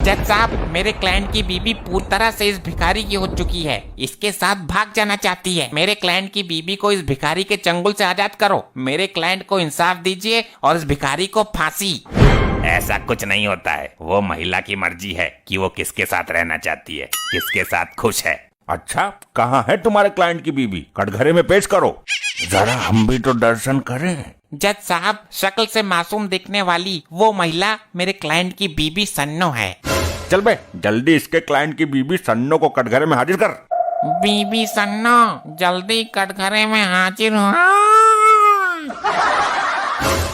जज साहब, मेरे क्लाइंट की बीबी पूरी तरह से इस भिखारी की हो चुकी है। इसके साथ भाग जाना चाहती है। मेरे क्लाइंट की बीबी को इस भिखारी के चंगुल से आजाद करो। मेरे क्लाइंट को इंसाफ दीजिए और इस भिखारी को फांसी। ऐसा कुछ नहीं होता है। वो महिला की मर्जी है कि वो किसके साथ रहना चाहती है, किसके साथ खुश है। अच्छा, कहाँ है तुम्हारे क्लाइंट की बीबी? कटघरे में पेश करो, जरा हम भी तो दर्शन करें। जज साहब, शक्ल से मासूम दिखने वाली वो महिला मेरे क्लाइंट की बीबी सन्नो है। चल बे, जल्दी इसके क्लाइंट की बीबी सन्नो को कटघरे में हाजिर कर। बीबी सन्नो, जल्दी कटघरे में हाजिर हो।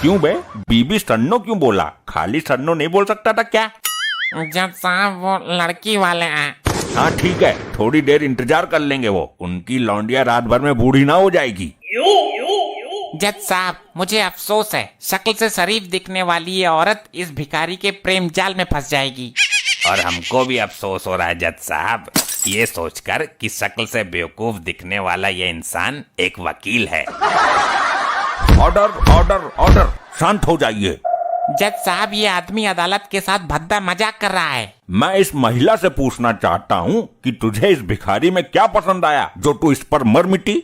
क्यों बे, बीबी सन्नो क्यों बोला? खाली सन्नो नहीं बोल सकता था क्या? जज साहब, वो लड़की वाले हैं। हाँ ठीक है, थोड़ी देर इंतजार कर लेंगे। वो उनकी लौंडिया रात भर में बूढ़ी ना हो जाएगी। जज साहब, मुझे अफसोस है, शक्ल से शरीफ दिखने वाली ये औरत इस भिखारी के प्रेम जाल में फंस जाएगी। और हमको भी अफसोस हो रहा है जज साहब, ये सोचकर कि शक्ल से बेवकूफ दिखने वाला ये इंसान एक वकील है। ऑर्डर ऑर्डर ऑर्डर, शांत हो जाइए। जज साहब, ये आदमी अदालत के साथ भद्दा मजाक कर रहा है। मैं इस महिला से पूछना चाहता हूँ कि तुझे इस भिखारी में क्या पसंद आया जो तू इस पर मर मिटी?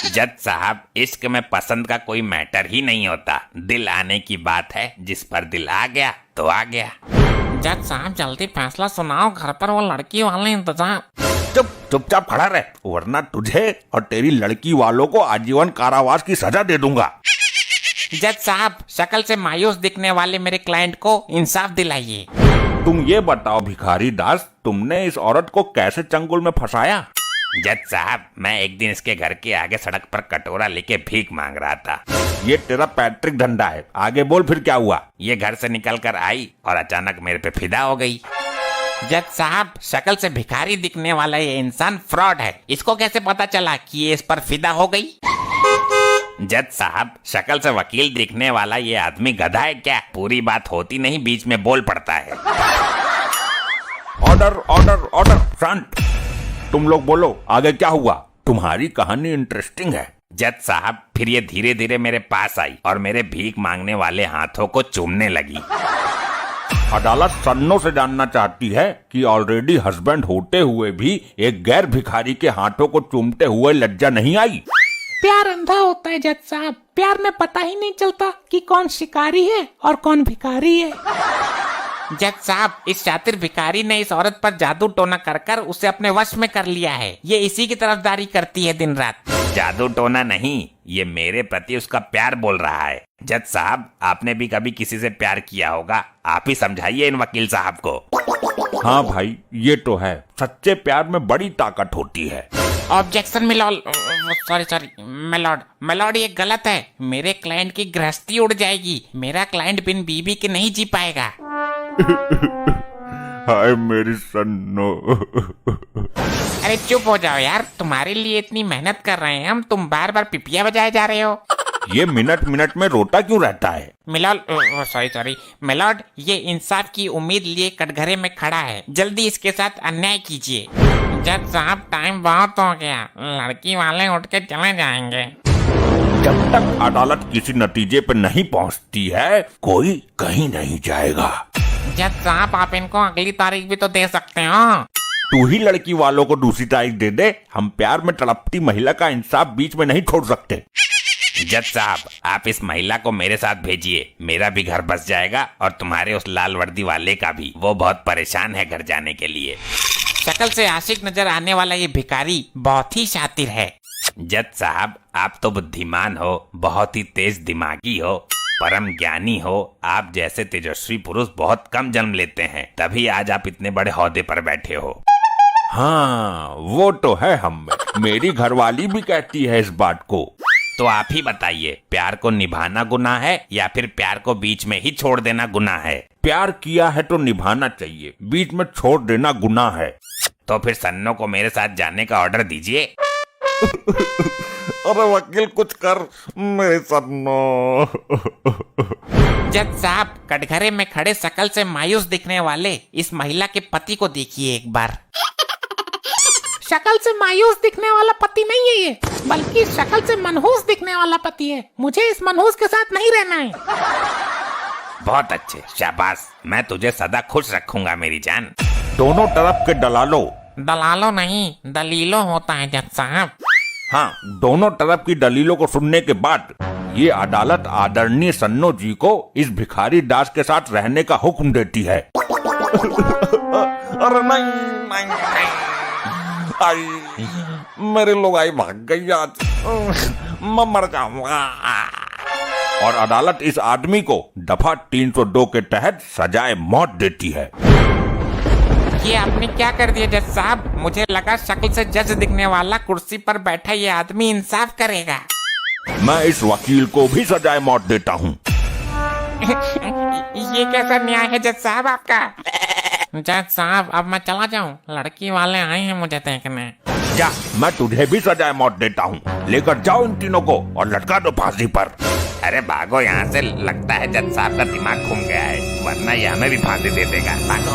जज साहब, इश्क में पसंद का कोई मैटर ही नहीं होता। दिल आने की बात है। जिस पर दिल आ गया तो आ गया। जज साहब, जल्दी फैसला सुनाओ, घर पर वो लड़की वाले इंतजार। चुपचाप खड़ा रह, वरना तुझे और तेरी लड़की वालों को आजीवन कारावास की सजा दे दूंगा। जज साहब, शक्ल से मायूस दिखने वाले मेरे क्लाइंट को इंसाफ दिलाइए। तुम ये बताओ भिखारी दास, तुमने इस औरत को कैसे चंगुल में फंसाया? जज साहब, मैं एक दिन इसके घर के आगे सड़क पर कटोरा लेके भीख मांग रहा था। ये तेरा पैट्रिक धंधा है। आगे बोल, फिर क्या हुआ? ये घर से निकल कर आई और अचानक मेरे पे फिदा हो गई। जज साहब, शक्ल से भिखारी दिखने वाला ये इंसान फ्रॉड है। इसको कैसे पता चला कि ये इस पर फिदा हो गई? जज साहब, शक्ल से वकील दिखने वाला ये आदमी गधा है क्या? पूरी बात होती नहीं, बीच में बोल पड़ता है। ऑर्डर ऑर्डर ऑर्डर, शांत। तुम लोग बोलो, आगे क्या हुआ? तुम्हारी कहानी इंटरेस्टिंग है। जज साहब, फिर ये धीरे धीरे मेरे पास आई और मेरे भीख मांगने वाले हाथों को चूमने लगी। अदालत सन्नो से जानना चाहती है कि ऑलरेडी हस्बैंड होते हुए भी एक गैर भिखारी के हाथों को चूमते हुए लज्जा नहीं आई? प्यार अंधा होता है जज साहब। प्यार में पता ही नहीं चलता कि कौन शिकारी है और कौन भिखारी है। जज साहब, इस शातिर भिखारी ने इस औरत पर जादू टोना कर कर उसे अपने वश में कर लिया है। ये इसी की तरफदारी करती है दिन रात। जादू टोना नहीं, ये मेरे प्रति उसका प्यार बोल रहा है। जज साहब, आपने भी कभी किसी से प्यार किया होगा। आप ही समझाइए इन वकील साहब को। हाँ भाई, ये तो है, सच्चे प्यार में बड़ी ताकत होती है। ऑब्जेक्शन सॉरी मेलॉर्ड, ये गलत है। मेरे क्लाइंट की गृहस्थी उड़ जाएगी। मेरा क्लाइंट बिन बीबी के नहीं जी पाएगा। हाय मेरी सन्नो। अरे चुप हो जाओ यार, तुम्हारे लिए इतनी मेहनत कर रहे हैं हम, तुम बार बार पिपिया बजाए जा रहे हो। ये मिनट मिनट में रोता क्यों रहता है? मेलॉर्ड, ये इंसाफ की उम्मीद लिए कटघरे में खड़ा है। जल्दी इसके साथ अन्याय कीजिए। जज साहब, टाइम बहुत हो गया, लड़की वाले उठ के चले जाएंगे। जब तक अदालत किसी नतीजे पर नहीं पहुंचती है, कोई कहीं नहीं जाएगा। जज साहब, आप इनको अगली तारीख भी तो दे सकते हो। तू ही लड़की वालों को दूसरी तारीख दे दे। हम प्यार में तड़पती महिला का इंसाफ बीच में नहीं छोड़ सकते। जज साहब, आप इस महिला को मेरे साथ भेजिए। मेरा भी घर बस जाएगा और तुम्हारे उस लाल वर्दी वाले का भी। वो बहुत परेशान है घर जाने के लिए। शक्ल से आशिक नजर आने वाला ये भिखारी बहुत ही शातिर है। जज साहब, आप तो बुद्धिमान हो, बहुत ही तेज दिमागी हो, परम ज्ञानी हो। आप जैसे तेजस्वी पुरुष बहुत कम जन्म लेते हैं, तभी आज आप इतने बड़े ओहदे पर बैठे हो। हाँ, वो तो है हम में। मेरी घरवाली भी कहती है इस बात को। तो आप ही बताइए, प्यार को निभाना गुनाह है या फिर प्यार को बीच में ही छोड़ देना गुनाह है? प्यार किया है तो निभाना चाहिए, बीच में छोड़ देना गुनाह है। तो फिर सन्नो को मेरे साथ जाने का ऑर्डर दीजिए। अरे वकील, कुछ कर मेरे सन्नो। जज साहब, कटघरे में खड़े शक्ल से मायूस दिखने वाले इस महिला के पति को देखिए एक बार। शक्ल से मायूस दिखने वाला पति नहीं है ये, बल्कि शक्ल से मनहूस दिखने वाला पति है। मुझे इस मनहूस के साथ नहीं रहना है। बहुत अच्छे, शाबाश। मैं तुझे सदा खुश रखूंगा मेरी जान। दोनों तरफ के दलालों, दलालो नहीं, दलीलो होता है जज साहब। हाँ, दोनों तरफ की दलीलों को सुनने के बाद ये अदालत आदरणीय सन्नो जी को इस भिखारी दास के साथ रहने का हुक्म देती है। अरे नहीं नहीं नहीं, आई मेरी लुगाई भाग गई आज, मैं मर जाऊंगा। और अदालत इस आदमी को दफा 302 के तहत सजाए मौत देती है। ये आपने क्या कर दिया जज साहब? मुझे लगा शक्ल से जज दिखने वाला कुर्सी पर बैठा ये आदमी इंसाफ करेगा। मैं इस वकील को भी सजाए मौत देता हूँ। ये कैसा न्याय है जज साहब आपका? जज साहब अब मैं चला जाऊं, लड़की वाले आए हैं मुझे देखने। जा, मैं तुझे भी सजाए मौत देता हूँ। लेकर जाओ इन तीनों को और लटका दो फांसी पर। अरे भागो यहाँ से, लगता है जज साहब का दिमाग घूम गया है, वरना ये हमें भी फांसी दे देगा। भागो।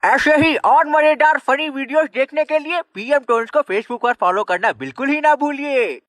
ऐसे ही और मजेदार फनी वीडियोस देखने के लिए पीएम टोन्स को फेसबुक पर फॉलो करना बिल्कुल ही ना भूलिए।